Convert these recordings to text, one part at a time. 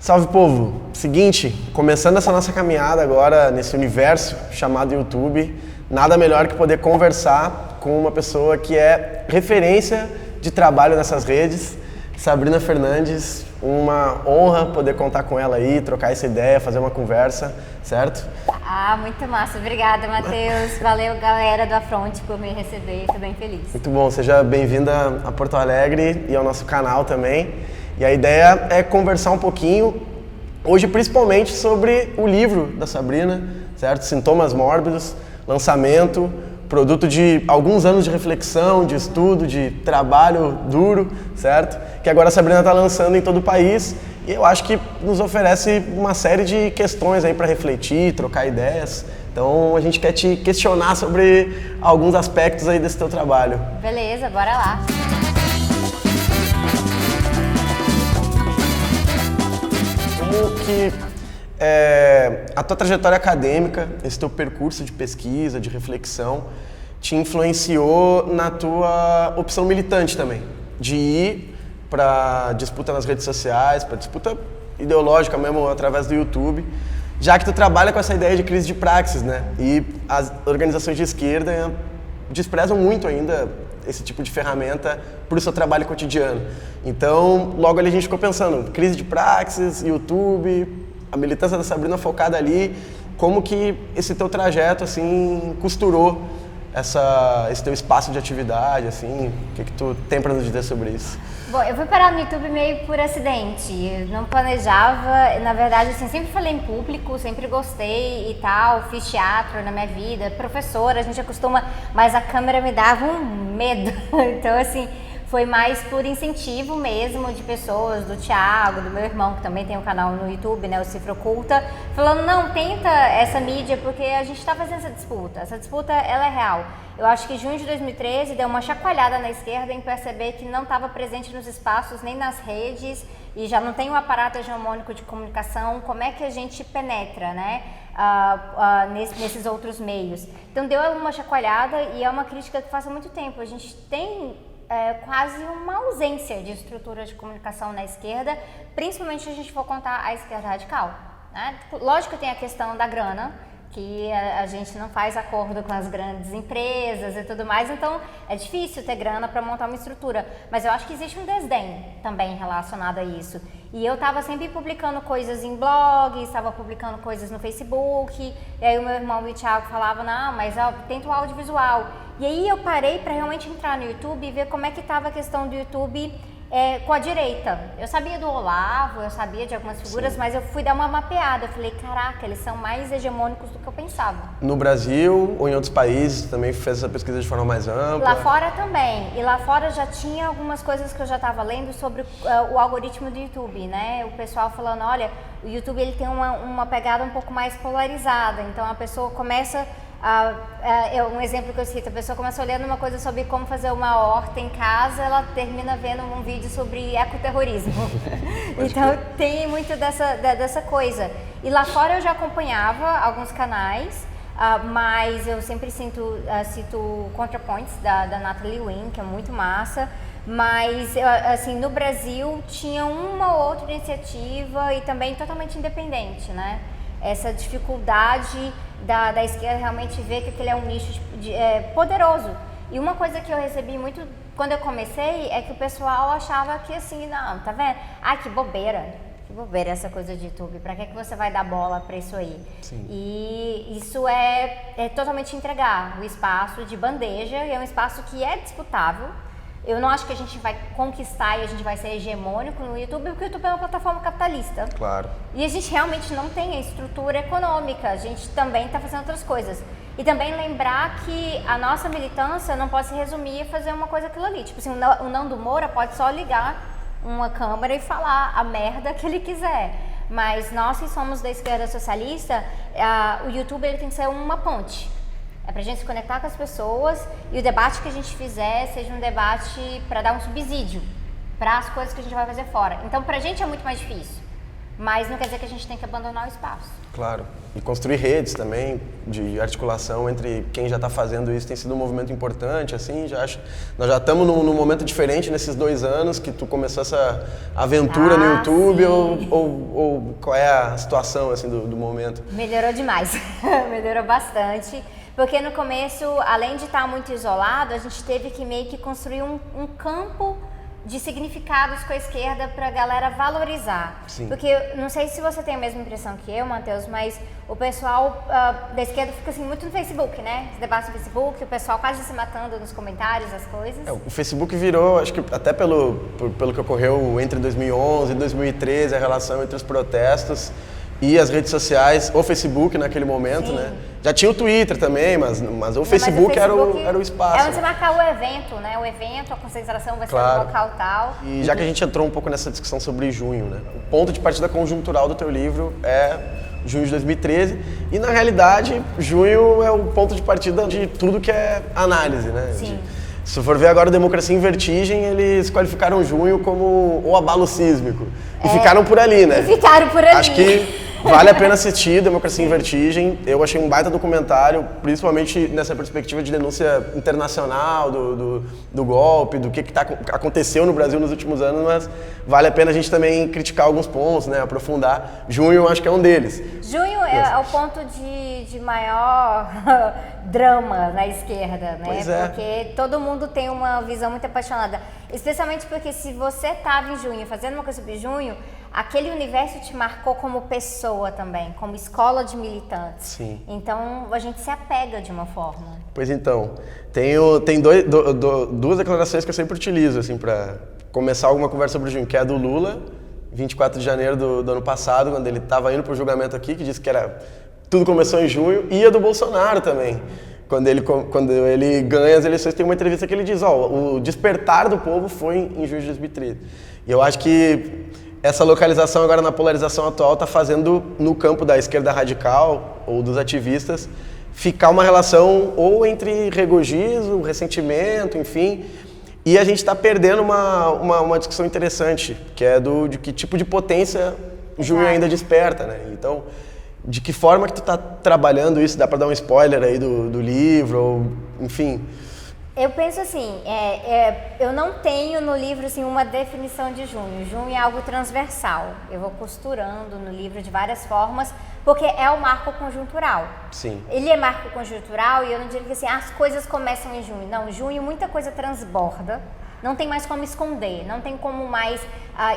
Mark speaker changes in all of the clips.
Speaker 1: Salve, povo! Seguinte, começando essa nossa caminhada agora nesse universo chamado YouTube, nada melhor que poder conversar com uma pessoa que é referência de trabalho nessas redes, Sabrina Fernandes. Uma honra poder contar com ela aí, trocar essa ideia, fazer uma conversa, certo?
Speaker 2: Muito massa. Obrigada, Matheus. Valeu, galera do Afronte, por me receber. Estou bem feliz.
Speaker 1: Muito bom. Seja bem-vinda a Porto Alegre e ao nosso canal também. E a ideia é conversar um pouquinho, hoje principalmente, sobre o livro da Sabrina, certo? Sintomas Mórbidos, lançamento, produto de alguns anos de reflexão, de estudo, de trabalho duro, certo? Que agora a Sabrina está lançando em todo o país e eu acho que nos oferece uma série de questões aí para refletir, trocar ideias. Então a gente quer te questionar sobre alguns aspectos aí desse teu trabalho.
Speaker 2: Beleza, bora lá.
Speaker 1: Como que a tua trajetória acadêmica, esse teu percurso de pesquisa, de reflexão, te influenciou na tua opção militante também, de ir para disputa nas redes sociais, para disputa ideológica mesmo através do YouTube, já que tu trabalha com essa ideia de crise de praxis, né? E as organizações de esquerda desprezam muito ainda esse tipo de ferramenta para o seu trabalho cotidiano. Então, logo ali a gente ficou pensando, crise de praxis, YouTube, a militância da Sabrina focada ali, como que esse teu trajeto, assim, costurou esse teu espaço de atividade, assim, o que tu tem para nos dizer sobre isso?
Speaker 2: Bom, eu fui parar no YouTube meio por acidente, eu não planejava, na verdade, assim, sempre falei em público, sempre gostei e tal, fiz teatro na minha vida, professora, a gente acostuma, mas a câmera me dava um medo, então, assim, foi mais por incentivo mesmo de pessoas, do Thiago, do meu irmão, que também tem um canal no YouTube, né, o Cifra Oculta, falando, não, tenta essa mídia, porque a gente está fazendo essa disputa ela é real. Eu acho que junho de 2013 deu uma chacoalhada na esquerda em perceber que não estava presente nos espaços, nem nas redes, e já não tem um aparato hegemônico de comunicação, como é que a gente penetra, né, nesses outros meios. Então deu uma chacoalhada e é uma crítica que faz há muito tempo. A gente tem quase uma ausência de estrutura de comunicação na esquerda, principalmente se a gente for contar a esquerda radical, né? Lógico que tem a questão da grana, que a gente não faz acordo com as grandes empresas e tudo mais, então é difícil ter grana para montar uma estrutura, mas eu acho que existe um desdém também relacionado a isso. E eu estava sempre publicando coisas em blogs, estava publicando coisas no Facebook, e aí o meu irmão e o Thiago falavam, não, mas tenta o audiovisual. E aí eu parei para realmente entrar no YouTube e ver como é que estava a questão do YouTube com a direita. Eu sabia do Olavo, eu sabia de algumas figuras, sim, mas eu fui dar uma mapeada. Eu falei, caraca, eles são mais hegemônicos do que eu pensava. No
Speaker 1: Brasil ou em outros países também fez essa pesquisa de forma mais ampla?
Speaker 2: Lá fora também. E lá fora já tinha algumas coisas que eu já estava lendo sobre o algoritmo do YouTube, né? O pessoal falando, olha, o YouTube ele tem uma pegada um pouco mais polarizada. Então a pessoa começa... um exemplo que eu cito, a pessoa começa olhando uma coisa sobre como fazer uma horta em casa, ela termina vendo um vídeo sobre ecoterrorismo. Então tem muito dessa coisa. E lá fora eu já acompanhava alguns canais, mas eu sempre cito ContraPoints da Natalie Wynn, que é muito massa. Mas, assim, no Brasil tinha uma ou outra iniciativa e também totalmente independente, né? Essa dificuldade da esquerda realmente ver que aquele é um nicho poderoso. E uma coisa que eu recebi muito quando eu comecei é que o pessoal achava que assim, não, tá vendo? Que bobeira essa coisa de YouTube, pra que você vai dar bola pra isso aí? Sim. E isso é totalmente entregar o espaço de bandeja, e é um espaço que é disputável. Eu não acho que a gente vai conquistar e a gente vai ser hegemônico no YouTube, porque o YouTube é uma plataforma capitalista.
Speaker 1: Claro.
Speaker 2: E a gente realmente não tem a estrutura econômica, a gente também está fazendo outras coisas. E também lembrar que a nossa militância não pode se resumir a fazer uma coisa aquilo ali. Tipo assim, o Nando Moura pode só ligar uma câmera e falar a merda que ele quiser. Mas nós que somos da esquerda socialista, o YouTube ele tem que ser uma ponte. É pra gente se conectar com as pessoas e o debate que a gente fizer seja um debate para dar um subsídio para as coisas que a gente vai fazer fora. Então pra gente é muito mais difícil. mas não quer dizer que a gente tem que abandonar o espaço.
Speaker 1: Claro. E construir redes também de articulação entre quem já está fazendo isso tem sido um movimento importante, assim, nós já estamos num momento diferente nesses 2 anos que tu começou essa aventura no YouTube ou qual é a situação, assim, do momento?
Speaker 2: Melhorou demais, melhorou bastante, porque no começo, além de estar muito isolado, a gente teve que meio que construir um campo de significados com a esquerda para a galera valorizar.
Speaker 1: Sim.
Speaker 2: Porque, não sei se você tem a mesma impressão que eu, Matheus, mas o pessoal da esquerda fica assim muito no Facebook, né? Os debates no Facebook, o pessoal quase se matando nos comentários, as coisas.
Speaker 1: O Facebook virou, acho que até pelo que ocorreu entre 2011 e 2013, a relação entre os protestos e as redes sociais, o Facebook naquele momento,
Speaker 2: Sim.
Speaker 1: né? Já tinha o Twitter também, mas o Facebook era o espaço.
Speaker 2: É onde você marcar o evento, né? O evento, a concentração vai ser no local tal.
Speaker 1: E já que a gente entrou um pouco nessa discussão sobre junho, né? O ponto de partida conjuntural do teu livro é junho de 2013 e, na realidade, junho é o ponto de partida de tudo que é análise, né?
Speaker 2: Sim.
Speaker 1: Se for ver agora o Democracia em Vertigem, eles qualificaram junho como o abalo sísmico. E ficaram por ali, né?
Speaker 2: E ficaram por ali.
Speaker 1: Acho que vale a pena assistir Democracia em Vertigem. Eu achei um baita documentário, principalmente nessa perspectiva de denúncia internacional do golpe, do que aconteceu no Brasil nos últimos anos, mas vale a pena a gente também criticar alguns pontos, né? Aprofundar. Junho, acho que é um deles.
Speaker 2: Junho é o ponto de maior drama na esquerda, né?
Speaker 1: Pois é.
Speaker 2: Porque todo mundo tem uma visão muito apaixonada. Especialmente porque se você estava em junho, fazendo uma coisa sobre junho, aquele universo te marcou como pessoa também, como escola de militantes.
Speaker 1: Sim.
Speaker 2: Então a gente se apega de uma forma.
Speaker 1: Pois então, tem duas declarações que eu sempre utilizo, assim, para começar alguma conversa sobre junho, que é a do Lula, 24 de janeiro do ano passado, quando ele estava indo para o julgamento aqui, que disse que tudo começou em junho, e a do Bolsonaro também. Quando ele ganha as eleições, tem uma entrevista que ele diz, o despertar do povo foi em junho de 2013. E eu acho que essa localização agora na polarização atual está fazendo, no campo da esquerda radical ou dos ativistas, ficar uma relação ou entre regozijo, ressentimento, enfim, e a gente está perdendo uma discussão interessante, que é de que tipo de potência o junho ainda desperta, né? Então, de que forma que tu está trabalhando isso? Dá para dar um spoiler aí do livro, ou, enfim...
Speaker 2: Eu penso assim, eu não tenho no livro assim, uma definição de junho. Junho é algo transversal. Eu vou costurando no livro de várias formas, porque é o marco conjuntural.
Speaker 1: Sim.
Speaker 2: Ele é marco conjuntural e eu não digo que assim, as coisas começam em junho. Não, junho muita coisa transborda. Não tem mais como esconder, não tem como mais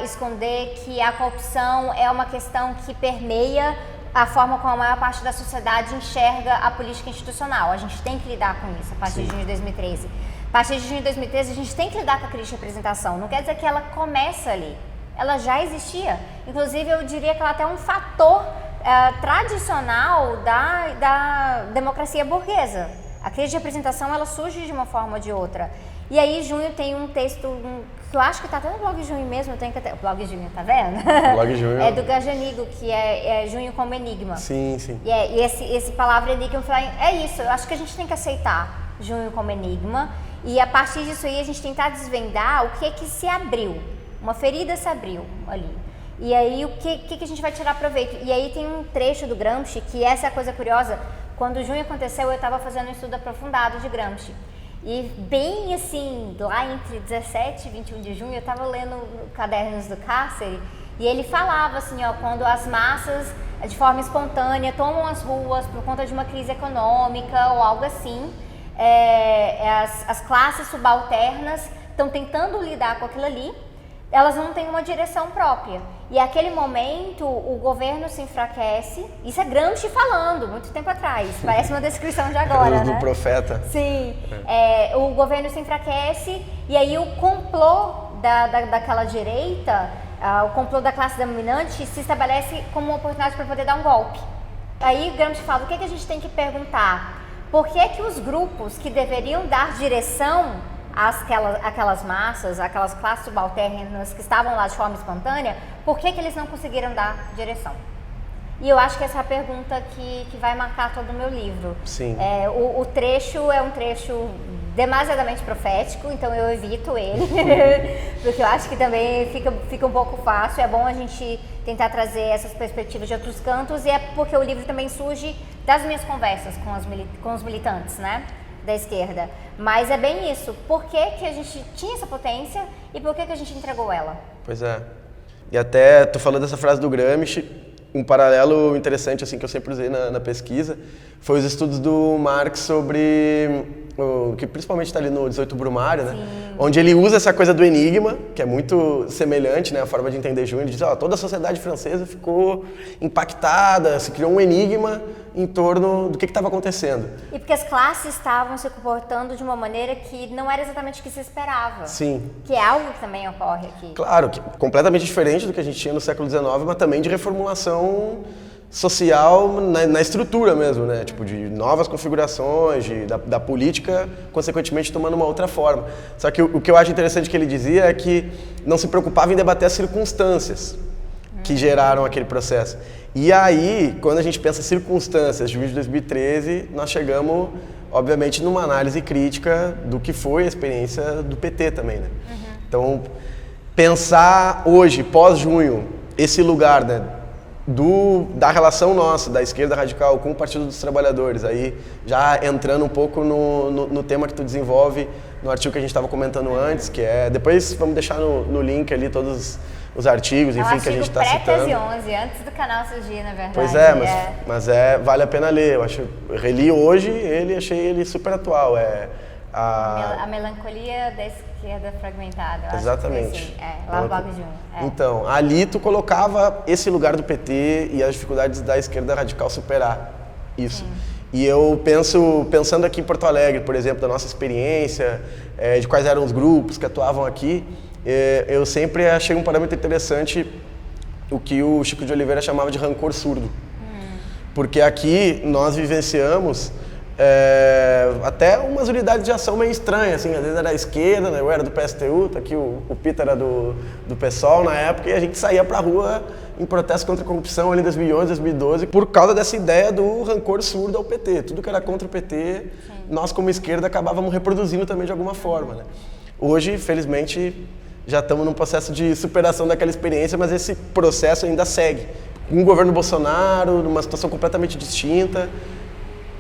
Speaker 2: esconder que a corrupção é uma questão que permeia a forma como a maior parte da sociedade enxerga a política institucional. A gente tem que lidar com isso a partir de junho de 2013. A partir de junho de 2013, a gente tem que lidar com a crise de representação. Não quer dizer que ela começa ali. Ela já existia. Inclusive, eu diria que ela até é um fator tradicional da democracia burguesa. A crise de representação, ela surge de uma forma ou de outra. E aí, junho tem um texto que eu acho que está até no blog Junho mesmo, eu tenho que até... O blog Junho, tá vendo?
Speaker 1: O blog Junho.
Speaker 2: É do Gajanigo, que é Junho como Enigma.
Speaker 1: Sim, sim.
Speaker 2: E esse palavra enigma, é isso, eu acho que a gente tem que aceitar Junho como enigma e a partir disso aí a gente tentar desvendar o que se abriu. Uma ferida se abriu ali. E aí o que a gente vai tirar proveito? E aí tem um trecho do Gramsci, que essa é a coisa curiosa, quando junho aconteceu eu estava fazendo um estudo aprofundado de Gramsci. E bem assim, lá entre 17 e 21 de junho, eu estava lendo Cadernos do Cárcere e ele falava assim, quando as massas de forma espontânea tomam as ruas por conta de uma crise econômica ou algo assim, as classes subalternas estão tentando lidar com aquilo ali, elas não têm uma direção própria. E naquele momento o governo se enfraquece, isso é Gramsci falando, muito tempo atrás, parece uma descrição de agora,
Speaker 1: do
Speaker 2: né?
Speaker 1: profeta.
Speaker 2: Sim, o governo se enfraquece e aí o complô daquela direita, o complô da classe dominante se estabelece como uma oportunidade para poder dar um golpe. Aí Gramsci fala, o que a gente tem que perguntar? Por que os grupos que deveriam dar direção aquelas massas, aquelas classes subalternas que estavam lá de forma espontânea, por que eles não conseguiram dar direção? E eu acho que essa é a pergunta que vai marcar todo o meu livro.
Speaker 1: Sim.
Speaker 2: O trecho é um trecho demasiadamente profético, então eu evito ele, porque eu acho que também fica um pouco fácil. É bom a gente tentar trazer essas perspectivas de outros cantos, e é porque o livro também surge das minhas conversas com os militantes, né, da esquerda. Mas é bem isso, por que que a gente tinha essa potência e por que que a gente entregou ela?
Speaker 1: Pois é. E até, tu falou dessa frase do Gramsci, um paralelo interessante assim que eu sempre usei na pesquisa foi os estudos do Marx sobre o que principalmente está ali no 18 Brumário, né?
Speaker 2: Sim.
Speaker 1: Onde ele usa essa coisa do enigma, que é muito semelhante, né, a forma de entender Jung. Ele diz, toda a sociedade francesa ficou impactada, se criou um enigma em torno do que estava acontecendo.
Speaker 2: E porque as classes estavam se comportando de uma maneira que não era exatamente o que se esperava.
Speaker 1: Sim.
Speaker 2: Que é algo que também ocorre aqui.
Speaker 1: Claro, que completamente diferente do que a gente tinha no século XIX, mas também de reformulação social na estrutura mesmo, né? Tipo, de novas configurações, da política, consequentemente, tomando uma outra forma. Só que o que eu acho interessante que ele dizia é que não se preocupava em debater as circunstâncias que geraram aquele processo. E aí, quando a gente pensa circunstâncias de 2013, nós chegamos, obviamente, numa análise crítica do que foi a experiência do PT também, né? Então, pensar hoje, pós-junho, esse lugar, né, da relação nossa, da esquerda radical com o Partido dos Trabalhadores, aí já entrando um pouco no tema que tu desenvolve no artigo que a gente estava comentando antes, que é... Depois vamos deixar no link ali todos os artigos, enfim, que a gente está citando.
Speaker 2: É um artigo pré-tese 11, antes do canal surgir, na verdade.
Speaker 1: Pois é, mas vale a pena ler. Eu reli hoje ele, achei ele super atual.
Speaker 2: A melancolia da esquerda fragmentada.
Speaker 1: Exatamente.
Speaker 2: Lá no blog Junho.
Speaker 1: Então, ali tu colocava esse lugar do PT e as dificuldades da esquerda radical superar isso. Sim. E eu pensando aqui em Porto Alegre, por exemplo, da nossa experiência, de quais eram os grupos que atuavam aqui, eu sempre achei um parâmetro interessante o que o Chico de Oliveira chamava de rancor surdo. Porque aqui nós vivenciamos até umas unidades de ação meio estranhas, assim, às vezes era da esquerda, né? Eu era do PSTU, tá aqui o Peter era do PSOL na época, e a gente saía pra rua em protesto contra a corrupção ali em 2011, 2012, por causa dessa ideia do rancor surdo ao PT. Tudo que era contra o PT, nós como esquerda acabávamos reproduzindo também de alguma forma, né? Hoje, felizmente, já estamos num processo de superação daquela experiência, mas esse processo ainda segue. Com o governo Bolsonaro, numa situação completamente distinta.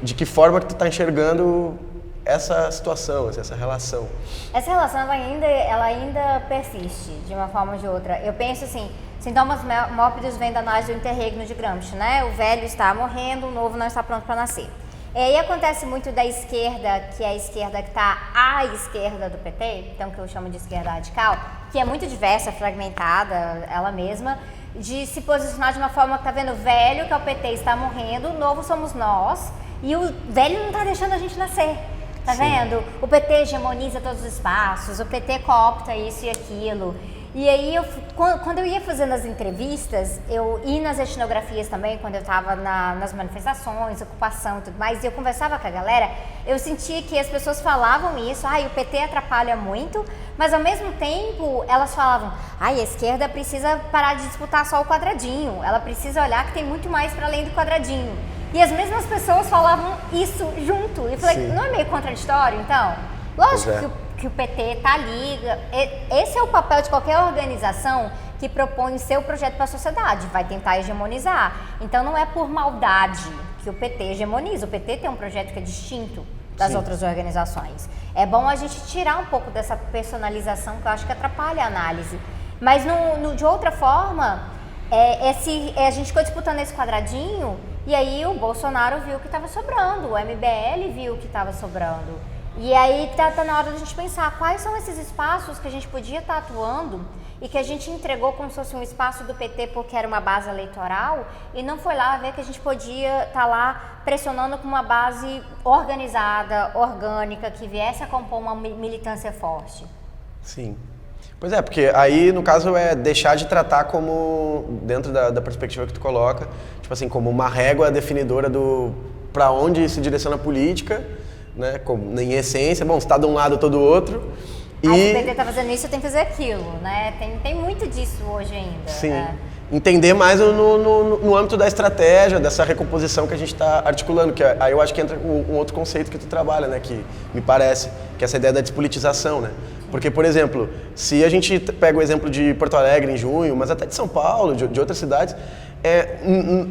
Speaker 1: De que forma que tu está enxergando essa situação, essa relação? Essa relação
Speaker 2: ela ainda persiste, de uma forma ou de outra. Eu penso assim, sintomas mórbidos vêm da análise do interregno de Gramsci, né? O velho está morrendo, o novo não está pronto para nascer. E aí acontece muito da esquerda, que é a esquerda que está à esquerda do PT, então que eu chamo de esquerda radical, que é muito diversa, fragmentada, ela mesma, de se posicionar de uma forma que está vendo o velho, que é o PT, está morrendo, o novo somos nós, e o velho não está deixando a gente nascer, tá vendo? O PT hegemoniza todos os espaços, o PT coopta isso e aquilo. E aí, quando eu ia fazendo as entrevistas, e nas etnografias também, quando eu estava nas manifestações, ocupação e tudo mais, e eu conversava com a galera, eu sentia que as pessoas falavam isso, o PT atrapalha muito, mas ao mesmo tempo elas falavam, a esquerda precisa parar de disputar só o quadradinho, ela precisa olhar que tem muito mais para além do quadradinho. E as mesmas pessoas falavam isso junto. E eu falei, não é meio contraditório, então? Lógico que o PT tá ali. Esse é o papel de qualquer organização que propõe o seu projeto para a sociedade, vai tentar hegemonizar. Então não é por maldade que o PT hegemoniza. O PT tem um projeto que é distinto das outras organizações. É bom a gente tirar um pouco dessa personalização que eu acho que atrapalha a análise. Mas de outra forma, a gente ficou disputando esse quadradinho. E aí o Bolsonaro viu que estava sobrando, o MBL viu que estava sobrando. E aí tá na hora da gente pensar quais são esses espaços que a gente podia estar atuando e que a gente entregou como se fosse um espaço do PT porque era uma base eleitoral e não foi lá ver que a gente podia estar lá pressionando com uma base organizada, orgânica, que viesse a compor uma militância forte.
Speaker 1: Sim. Pois é, porque aí, no caso, é deixar de tratar como, dentro da perspectiva que tu coloca, tipo assim, como uma régua definidora para onde se direciona a política, né, como, em essência, bom, se está de um lado ou do outro.
Speaker 2: Se o PT está fazendo isso, eu tenho que fazer aquilo, né? Tem muito disso hoje ainda.
Speaker 1: Sim. entender mais no âmbito da estratégia, dessa recomposição que a gente está articulando, que aí eu acho que entra um outro conceito que tu trabalha, né, que me parece, que é essa ideia da despolitização, né? Porque, por exemplo, se a gente pega o exemplo de Porto Alegre em junho, mas até de São Paulo, de outras cidades,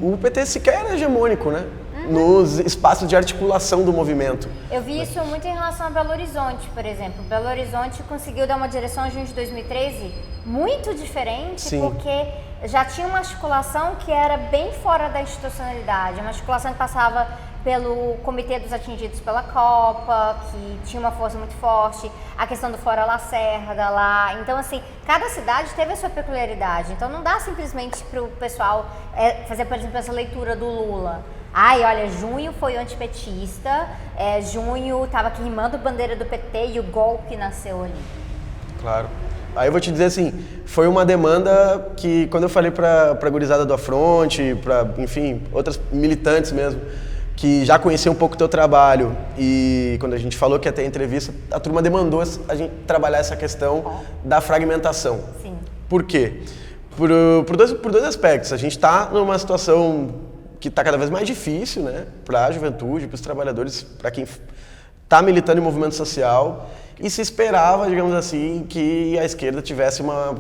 Speaker 1: o PT sequer é hegemônico, né? Nos espaços de articulação do movimento.
Speaker 2: Eu vi isso muito em relação a Belo Horizonte, por exemplo. Belo Horizonte conseguiu dar uma direção em junho de 2013 muito diferente,
Speaker 1: Sim.
Speaker 2: porque já tinha uma articulação que era bem fora da institucionalidade, uma articulação que passava pelo Comitê dos Atingidos pela Copa, que tinha uma força muito forte, a questão do Fora Lacerda lá. Então, assim, cada cidade teve a sua peculiaridade. Então, não dá simplesmente para o pessoal fazer, por exemplo, essa leitura do Lula. Ai, olha, junho foi antipetista, junho estava queimando bandeira do PT e o golpe nasceu ali.
Speaker 1: Claro. Aí eu vou te dizer assim, foi uma demanda que quando eu falei pra gurizada do Afronte, enfim, outras militantes mesmo, que já conheciam um pouco o teu trabalho, e quando a gente falou que ia ter entrevista, a turma demandou a gente trabalhar essa questão da fragmentação.
Speaker 2: Sim.
Speaker 1: Por quê? Por dois aspectos. A gente está numa situação que está cada vez mais difícil, né, para a juventude, para os trabalhadores, para quem está militando em movimento social, e se esperava, digamos assim, que a esquerda tivesse uma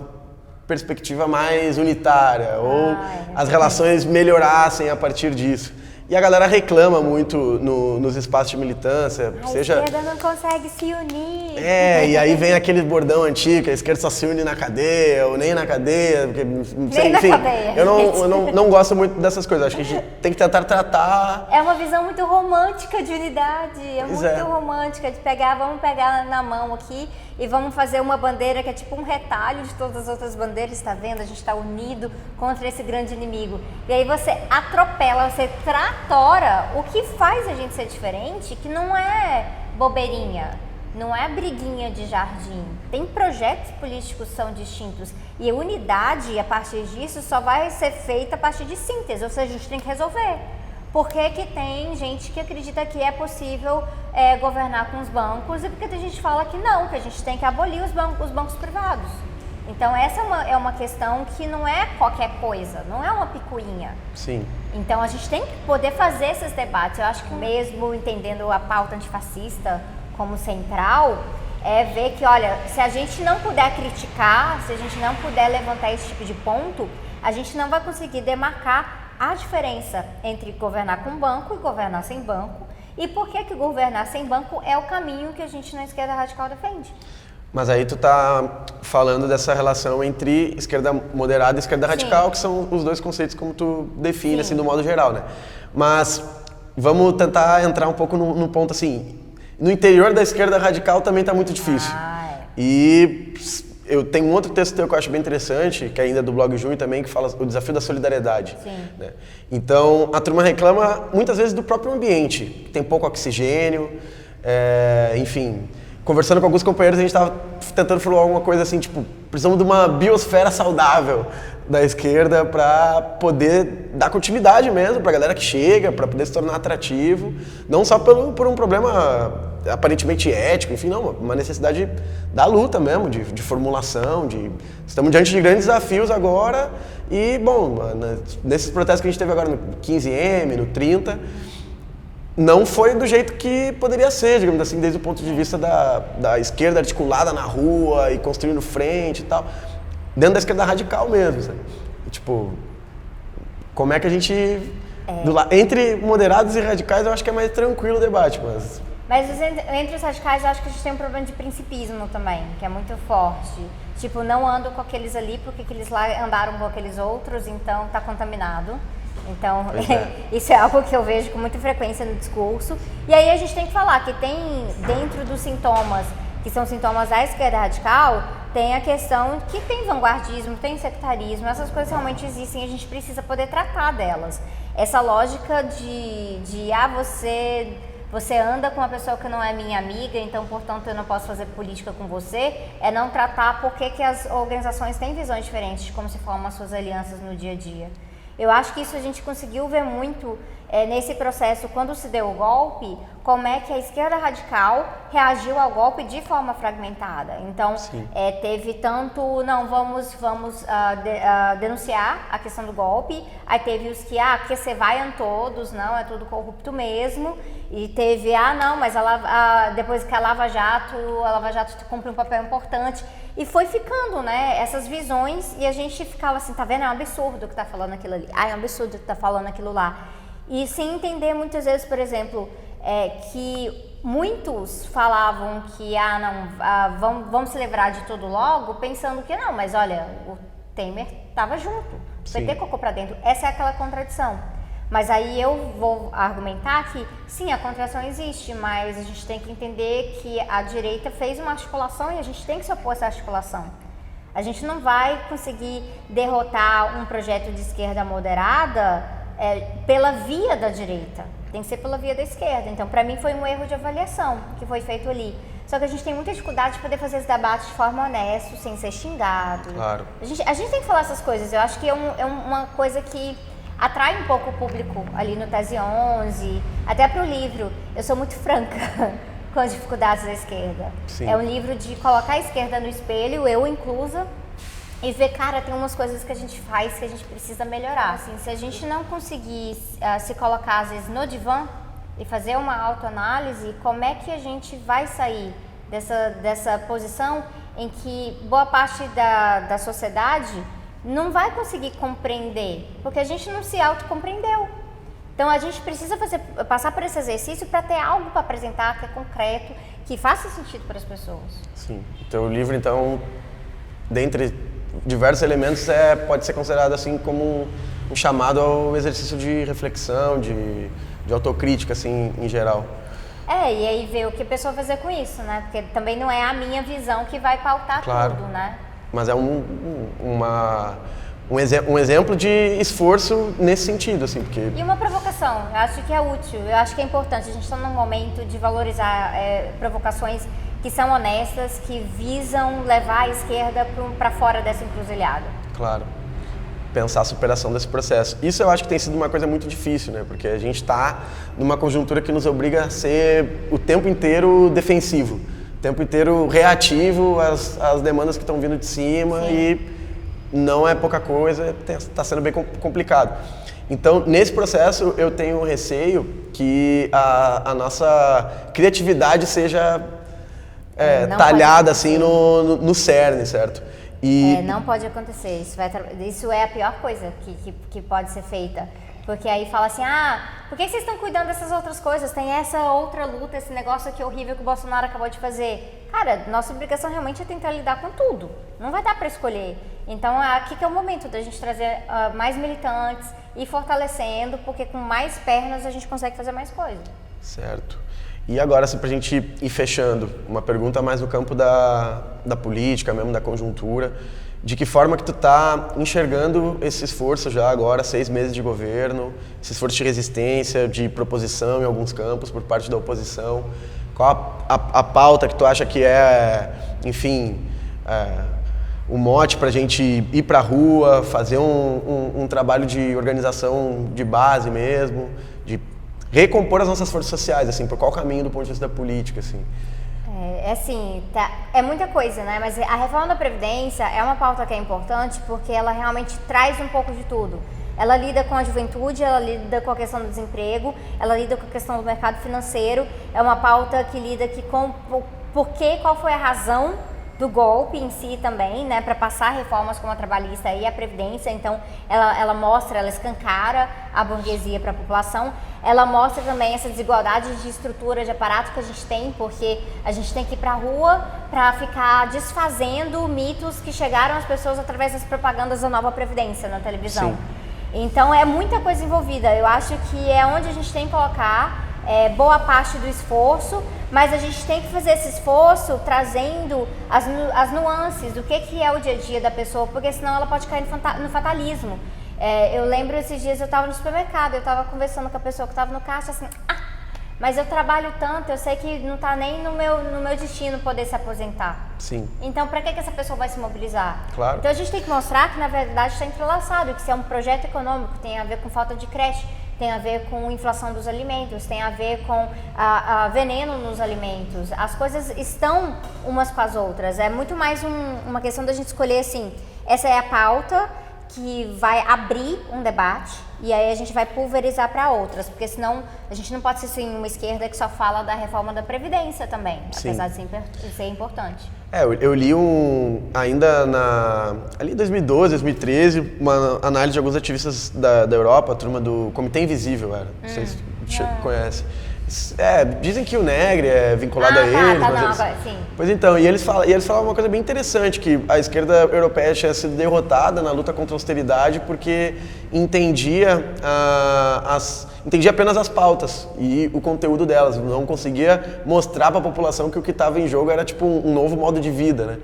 Speaker 1: perspectiva mais unitária, ou as relações melhorassem a partir disso. E a galera reclama muito nos espaços de militância,
Speaker 2: A esquerda não consegue se unir.
Speaker 1: E aí vem aquele bordão antigo, que a esquerda só se une na cadeia, ou nem na cadeia, porque, enfim,
Speaker 2: na cadeia.
Speaker 1: Eu não gosto muito dessas coisas, acho que a gente tem que tentar tratar...
Speaker 2: É uma visão muito romântica de unidade,
Speaker 1: Pois
Speaker 2: muito romântica, de vamos pegar na mão aqui e vamos fazer uma bandeira que é tipo um retalho de todas as outras bandeiras, está vendo? A gente está unido contra esse grande inimigo. E aí você atropela, você tratora o que faz a gente ser diferente, que não é bobeirinha, não é briguinha de jardim. Tem projetos políticos que são distintos e a unidade, a partir disso, só vai ser feita a partir de síntese, ou seja, a gente tem que resolver. Por que que tem gente que acredita que é possível governar com os bancos e porque tem gente que fala que não, que a gente tem que abolir os bancos privados. Então essa é uma questão que não é qualquer coisa, não é uma picuinha.
Speaker 1: Sim.
Speaker 2: Então a gente tem que poder fazer esses debates. Eu acho que mesmo entendendo a pauta antifascista como central, ver que, olha, se a gente não puder criticar, se a gente não puder levantar esse tipo de ponto, a gente não vai conseguir demarcar a diferença entre governar com banco e governar sem banco. E por que que governar sem banco é o caminho que a gente na esquerda radical defende.
Speaker 1: Mas aí tu tá falando dessa relação entre esquerda moderada e esquerda radical, que são os dois conceitos como tu define, assim, do modo geral, né? Mas vamos tentar entrar um pouco no ponto assim, no interior da esquerda radical também tá muito difícil. E eu tenho um outro texto teu que eu acho bem interessante, que ainda é do blog Junho também, que fala o desafio da solidariedade. Né? Então, a turma reclama muitas vezes do próprio ambiente, que tem pouco oxigênio, enfim. Conversando com alguns companheiros, a gente estava tentando falar alguma coisa assim, tipo, precisamos de uma biosfera saudável da esquerda para poder dar continuidade mesmo para a galera que chega, para poder se tornar atrativo, não só por um problema aparentemente ético, enfim, não, uma necessidade da luta mesmo, de formulação, estamos diante de grandes desafios agora e, bom, nesses protestos que a gente teve agora no 15M, no 30, não foi do jeito que poderia ser, digamos assim, desde o ponto de vista da esquerda articulada na rua e construindo frente e tal, dentro da esquerda radical mesmo, sabe? E, tipo, como é que a gente... entre moderados e radicais eu acho que é mais tranquilo o debate, mas...
Speaker 2: Mas entre os radicais eu acho que a gente tem um problema de principismo também, que é muito forte. Tipo, não ando com aqueles ali porque aqueles lá andaram com aqueles outros, então tá contaminado. Então, isso é algo que eu vejo com muita frequência no discurso. E aí a gente tem que falar que tem, dentro dos sintomas, que são sintomas da esquerda radical, tem a questão que tem vanguardismo, tem sectarismo, essas coisas realmente existem e a gente precisa poder tratar delas. Essa lógica você anda com uma pessoa que não é minha amiga, então, portanto, eu não posso fazer política com você, é não tratar porque que as organizações têm visões diferentes de como se formam as suas alianças no dia a dia. Eu acho que isso a gente conseguiu ver muito nesse processo, quando se deu o golpe, como é que a esquerda radical reagiu ao golpe de forma fragmentada. Então, teve tanto, não, vamos denunciar a questão do golpe, aí teve os que você vaiam todos, não, é tudo corrupto mesmo, e teve, não, mas depois que a Lava Jato cumpre um papel importante, e foi ficando, né, essas visões, e a gente ficava assim, tá vendo, é um absurdo que tá falando aquilo ali, é um absurdo que tá falando aquilo lá. E sem entender muitas vezes, por exemplo, que muitos falavam que vamos se livrar de tudo logo, pensando que não, mas olha, o Temer estava junto, o PT colocou para dentro, essa é aquela contradição. Mas aí eu vou argumentar que sim, a contradição existe, mas a gente tem que entender que a direita fez uma articulação e a gente tem que se opor a essa articulação. A gente não vai conseguir derrotar um projeto de esquerda moderada pela via da direita, tem que ser pela via da esquerda. Então, para mim, foi um erro de avaliação que foi feito ali. Só que a gente tem muita dificuldade de poder fazer esse debate de forma honesta, sem ser xingado.
Speaker 1: Claro.
Speaker 2: A gente tem que falar essas coisas. Eu acho que é uma coisa que atrai um pouco o público ali no Tese 11, até para o livro. Eu sou muito franca com as dificuldades da esquerda.
Speaker 1: Sim.
Speaker 2: É um livro de colocar a esquerda no espelho, eu inclusa, e ver, cara, tem umas coisas que a gente faz que a gente precisa melhorar. Assim, se a gente não conseguir se colocar, às vezes, no divã e fazer uma autoanálise, como é que a gente vai sair dessa posição em que boa parte da sociedade não vai conseguir compreender, porque a gente não se autocompreendeu. Então, a gente precisa passar por esse exercício para ter algo para apresentar que é concreto, que faça sentido para as pessoas.
Speaker 1: Sim. Então, o livro, então, dentre diversos elementos, pode ser considerado assim como um chamado ao exercício de reflexão, de autocrítica, assim, em geral.
Speaker 2: E aí ver o que a pessoa vai fazer com isso, né? Porque também não é a minha visão que vai pautar tudo, né?
Speaker 1: Mas é um exemplo de esforço nesse sentido, assim, porque...
Speaker 2: E uma provocação, eu acho que é útil, eu acho que é importante. A gente está num momento de valorizar provocações que são honestas, que visam levar a esquerda para fora dessa encruzilhada.
Speaker 1: Claro. Pensar a superação desse processo. Isso eu acho que tem sido uma coisa muito difícil, né? Porque a gente está numa conjuntura que nos obriga a ser o tempo inteiro defensivo, o tempo inteiro reativo às demandas que estão vindo de cima. Sim. E não é pouca coisa, está sendo bem complicado. Então, nesse processo, eu tenho um receio que a nossa criatividade seja talhada assim no cerne, certo?
Speaker 2: Não pode acontecer. Isso é a pior coisa que pode ser feita. Porque aí fala assim, por que vocês estão cuidando dessas outras coisas? Tem essa outra luta, esse negócio aqui horrível que o Bolsonaro acabou de fazer. Cara, nossa obrigação realmente é tentar lidar com tudo. Não vai dar para escolher. Então, aqui que é o momento da gente trazer mais militantes e fortalecendo, porque com mais pernas a gente consegue fazer mais coisa.
Speaker 1: Certo. E agora, assim, pra gente ir fechando, uma pergunta mais no campo da política, mesmo da conjuntura. De que forma que tu tá enxergando esse esforço já agora, 6 meses de governo, esse esforço de resistência, de proposição em alguns campos por parte da oposição? Qual a pauta que tu acha que enfim, o mote pra gente ir pra rua, fazer um trabalho de organização de base mesmo, de recompor as nossas forças sociais, assim, por qual caminho do ponto de vista da política, assim?
Speaker 2: É muita coisa, né? Mas a reforma da Previdência é uma pauta que é importante porque ela realmente traz um pouco de tudo. Ela lida com a juventude, ela lida com a questão do desemprego, ela lida com a questão do mercado financeiro. É uma pauta que lida com qual foi a razão do golpe em si também, né, para passar reformas como a trabalhista e a previdência. Então, ela mostra, ela escancara a burguesia para a população. Ela mostra também essa desigualdade de estrutura, de aparato que a gente tem, porque a gente tem que ir para a rua para ficar desfazendo mitos que chegaram às pessoas através das propagandas da nova previdência na televisão.
Speaker 1: Sim.
Speaker 2: Então, é muita coisa envolvida. Eu acho que é onde a gente tem que colocar boa parte do esforço, mas a gente tem que fazer esse esforço trazendo as nuances do que é o dia a dia da pessoa, porque senão ela pode cair no fatalismo. Eu lembro esses dias eu estava no supermercado, eu estava conversando com a pessoa que estava no caixa assim, mas eu trabalho tanto, eu sei que não está nem no meu destino poder se aposentar.
Speaker 1: Sim.
Speaker 2: Então, para que essa pessoa vai se mobilizar?
Speaker 1: Claro.
Speaker 2: Então, a gente tem que mostrar que, na verdade, está entrelaçado, que se é um projeto econômico, tem a ver com falta de creche, tem a ver com inflação dos alimentos, tem a ver com veneno nos alimentos. As coisas estão umas com as outras. É muito mais uma questão da gente escolher assim, essa é a pauta que vai abrir um debate e aí a gente vai pulverizar para outras, porque senão a gente não pode ser assim, uma esquerda que só fala da reforma da Previdência também,
Speaker 1: Sim.
Speaker 2: apesar de ser importante.
Speaker 1: Eu li ainda ali em 2012, 2013, uma análise de alguns ativistas da Europa, a turma do Comitê Invisível, não sei se você conhece. Dizem que o Negri é vinculado a eles.
Speaker 2: Agora, sim.
Speaker 1: Pois então, e eles falavam uma coisa bem interessante, que a esquerda europeia tinha sido derrotada na luta contra a austeridade porque entendia apenas as pautas e o conteúdo delas, não conseguia mostrar para a população que o que estava em jogo era tipo um novo modo de vida, né?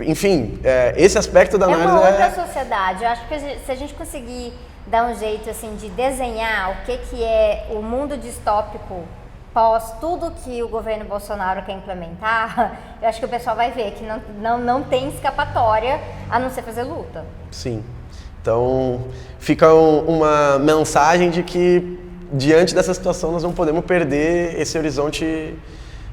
Speaker 1: Enfim, esse aspecto da análise
Speaker 2: é uma outra sociedade. Eu acho que se a gente conseguir dar um jeito assim de desenhar o que é o mundo distópico pós tudo que o governo Bolsonaro quer implementar, eu acho que o pessoal vai ver que não tem escapatória a não ser fazer luta.
Speaker 1: Sim. Então, fica uma mensagem de que, diante dessa situação, nós não podemos perder esse horizonte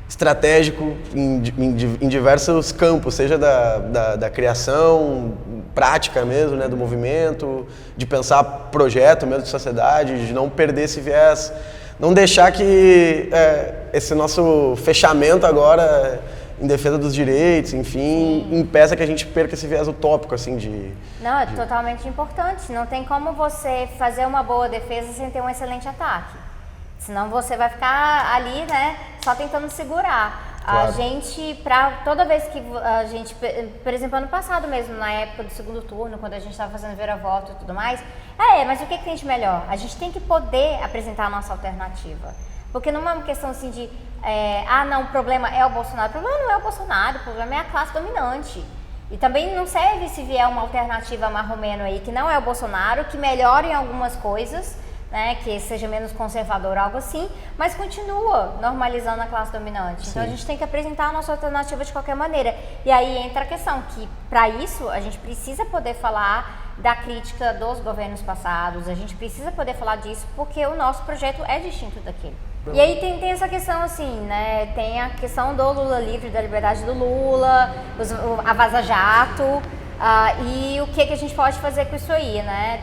Speaker 1: estratégico em diversos campos, seja da criação prática mesmo, né, do movimento, de pensar projeto mesmo de sociedade, de não perder esse viés, não deixar que esse nosso fechamento agora em defesa dos direitos, enfim, impeça que a gente perca esse viés utópico, assim,
Speaker 2: Não, é totalmente importante. Não tem como você fazer uma boa defesa sem ter um excelente ataque. Senão você vai ficar ali, né, só tentando segurar. Claro. A gente, toda vez que a gente, por exemplo, ano passado mesmo, na época do segundo turno, quando a gente estava fazendo vira-voto e tudo mais, mas o que tem de melhor? A gente tem que poder apresentar a nossa alternativa. Porque não é uma questão assim de, não, o problema é o Bolsonaro. O problema não é o Bolsonaro, o problema é a classe dominante. E também não serve se vier uma alternativa marromeno aí, que não é o Bolsonaro, que melhore em algumas coisas, né, que seja menos conservador, algo assim, mas continua normalizando a classe dominante. Sim. Então a gente tem que apresentar a nossa alternativa de qualquer maneira. E aí entra a questão que, para isso, a gente precisa poder falar da crítica dos governos passados, a gente precisa poder falar disso porque o nosso projeto é distinto daquele. E aí tem essa questão assim, né, tem a questão do Lula livre, da liberdade do Lula, a Vaza Jato, e o que a gente pode fazer com isso aí, né?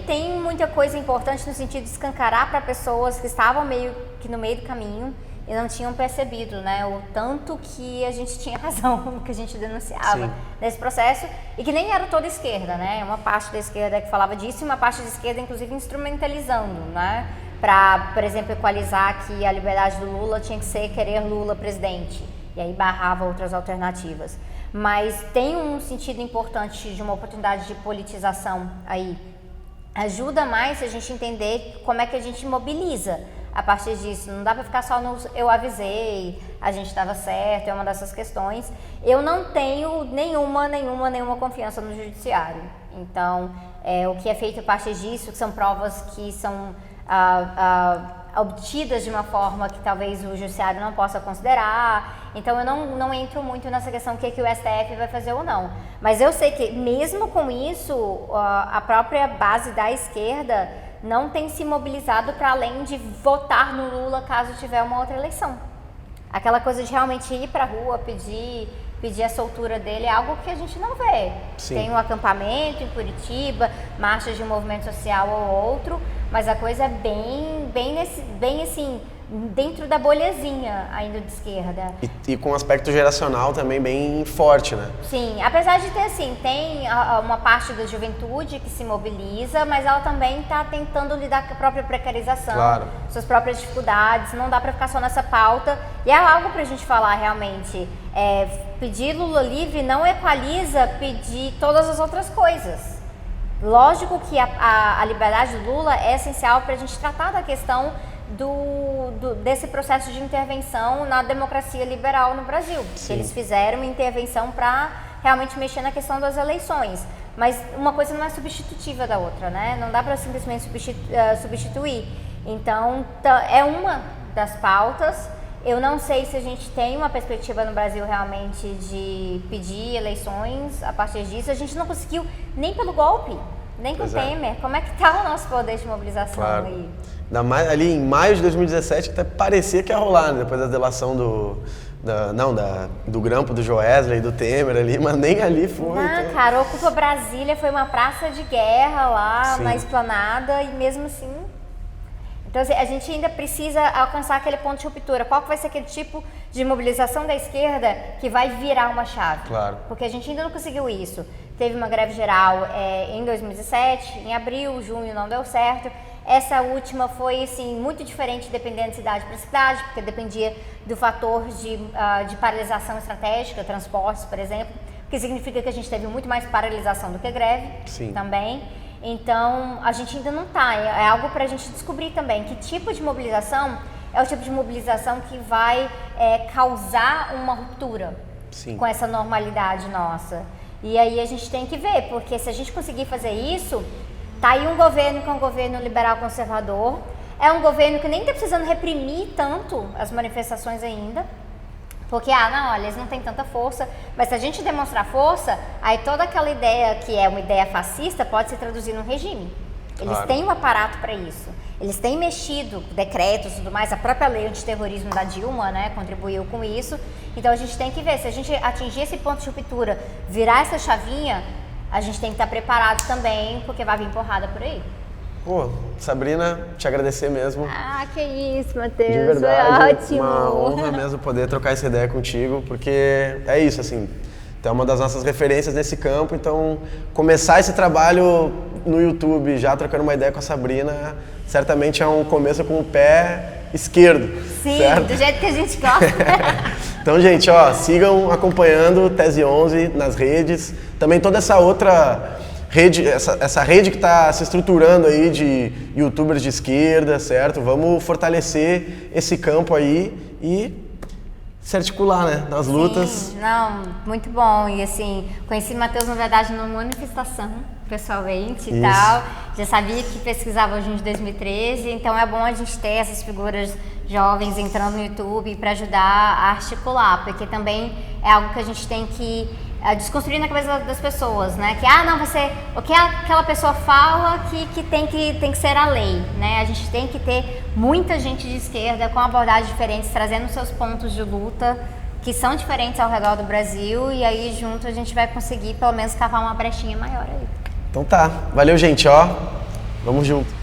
Speaker 2: Tem muita coisa importante no sentido de escancarar para pessoas que estavam meio que no meio do caminho e não tinham percebido, né, o tanto que a gente tinha razão no que a gente denunciava nesse processo e que nem era toda esquerda, né? Uma parte da esquerda que falava disso e uma parte da esquerda, inclusive, instrumentalizando, né? Para, por exemplo, equalizar que a liberdade do Lula tinha que ser querer Lula presidente e aí barrava outras alternativas. Mas tem um sentido importante de uma oportunidade de politização aí. Ajuda mais se a gente entender como é que a gente mobiliza a partir disso. Não dá para ficar só no eu avisei, a gente estava certo, é uma dessas questões. Eu não tenho nenhuma confiança no judiciário. Então, o que é feito a partir disso, que são provas que são obtidas de uma forma que talvez o judiciário não possa considerar. Então eu não entro muito nessa questão que o STF vai fazer ou não. Mas eu sei que mesmo com isso, a própria base da esquerda não tem se mobilizado para além de votar no Lula caso tiver uma outra eleição. Aquela coisa de realmente ir para a rua, pedir a soltura dele é algo que a gente não vê. Sim. Tem um acampamento em Curitiba, marchas de um movimento social ou outro, mas a coisa é bem assim, dentro da bolhazinha ainda de esquerda.
Speaker 1: E com um aspecto geracional também bem forte, né?
Speaker 2: Sim, apesar de ter assim, tem uma parte da juventude que se mobiliza, mas ela também está tentando lidar com a própria precarização, claro, suas próprias dificuldades, não dá para ficar só nessa pauta. E é algo para a gente falar realmente, pedir Lula livre não equaliza pedir todas as outras coisas. Lógico que a liberdade do Lula é essencial para a gente tratar da questão desse processo de intervenção na democracia liberal no Brasil. Eles fizeram uma intervenção para realmente mexer na questão das eleições. Mas uma coisa não é substitutiva da outra, né? Não dá para simplesmente substituir. Então, é uma das pautas. Eu não sei se a gente tem uma perspectiva no Brasil realmente de pedir eleições a partir disso. A gente não conseguiu nem pelo golpe. Nem com o
Speaker 1: Pois é.
Speaker 2: Temer. Como é que tá o nosso poder de mobilização
Speaker 1: Claro.
Speaker 2: aí?
Speaker 1: Ainda mais ali em maio de 2017 até parecia que ia rolar, né? Depois da delação do grampo do Joesley e do Temer ali, mas nem ali foi.
Speaker 2: Ah,
Speaker 1: então.
Speaker 2: cara, o Ocupa Brasília foi uma praça de guerra lá
Speaker 1: Sim.
Speaker 2: na Esplanada e mesmo assim... Então assim, a gente ainda precisa alcançar aquele ponto de ruptura. Qual que vai ser aquele tipo de mobilização da esquerda que vai virar uma chave?
Speaker 1: Claro.
Speaker 2: Porque a gente ainda não conseguiu isso. Teve uma greve geral em 2017, em abril, junho não deu certo. Essa última foi assim, muito diferente dependendo de cidade para cidade, porque dependia do fator de paralisação estratégica, transportes, por exemplo, que significa que a gente teve muito mais paralisação do que greve.
Speaker 1: Sim.
Speaker 2: Também. Então, a gente ainda não está. É algo para a gente descobrir também que tipo de mobilização é o tipo de mobilização que vai causar uma ruptura
Speaker 1: Sim.
Speaker 2: com essa normalidade nossa. E aí a gente tem que ver, porque se a gente conseguir fazer isso, tá aí um governo que é um governo liberal conservador, é um governo que nem está precisando reprimir tanto as manifestações ainda, porque, não, olha, eles não têm tanta força, mas se a gente demonstrar força, aí toda aquela ideia que é uma ideia fascista pode se traduzir num regime. Eles
Speaker 1: Claro.
Speaker 2: têm um aparato para isso. Eles têm mexido, decretos e tudo mais, a própria lei antiterrorismo da Dilma, né, contribuiu com isso. Então a gente tem que ver, se a gente atingir esse ponto de ruptura, virar essa chavinha, a gente tem que estar preparado também, porque vai vir porrada por aí.
Speaker 1: Pô, Sabrina, te agradecer mesmo.
Speaker 2: Ah, que isso, Matheus.
Speaker 1: De verdade,
Speaker 2: Foi ótimo.
Speaker 1: uma honra mesmo poder trocar essa ideia contigo, porque é isso, assim, tu é uma das nossas referências nesse campo, então começar esse trabalho no YouTube, já trocando uma ideia com a Sabrina, certamente é um começo com o pé esquerdo,
Speaker 2: Sim,
Speaker 1: certo?
Speaker 2: do jeito que a gente gosta.
Speaker 1: Então, gente, ó, sigam acompanhando Tese 11 nas redes, também toda essa outra rede, essa rede que está se estruturando aí de youtubers de esquerda, certo? Vamos fortalecer esse campo aí e se articular, né, nas lutas.
Speaker 2: Sim, não, muito bom. E assim, conheci o Matheus, na verdade, numa manifestação, pessoalmente e
Speaker 1: Isso.
Speaker 2: tal. Já sabia que pesquisava hoje em 2013, então é bom a gente ter essas figuras jovens entrando no YouTube para ajudar a articular, porque também é algo que a gente tem que desconstruir na cabeça das pessoas, né? Que, não, você, o que aquela pessoa fala que tem que ser a lei, né? A gente tem que ter muita gente de esquerda com abordagens diferentes, trazendo seus pontos de luta que são diferentes ao redor do Brasil, e aí junto a gente vai conseguir pelo menos cavar uma brechinha maior aí.
Speaker 1: Então tá, valeu, gente, ó, vamos junto.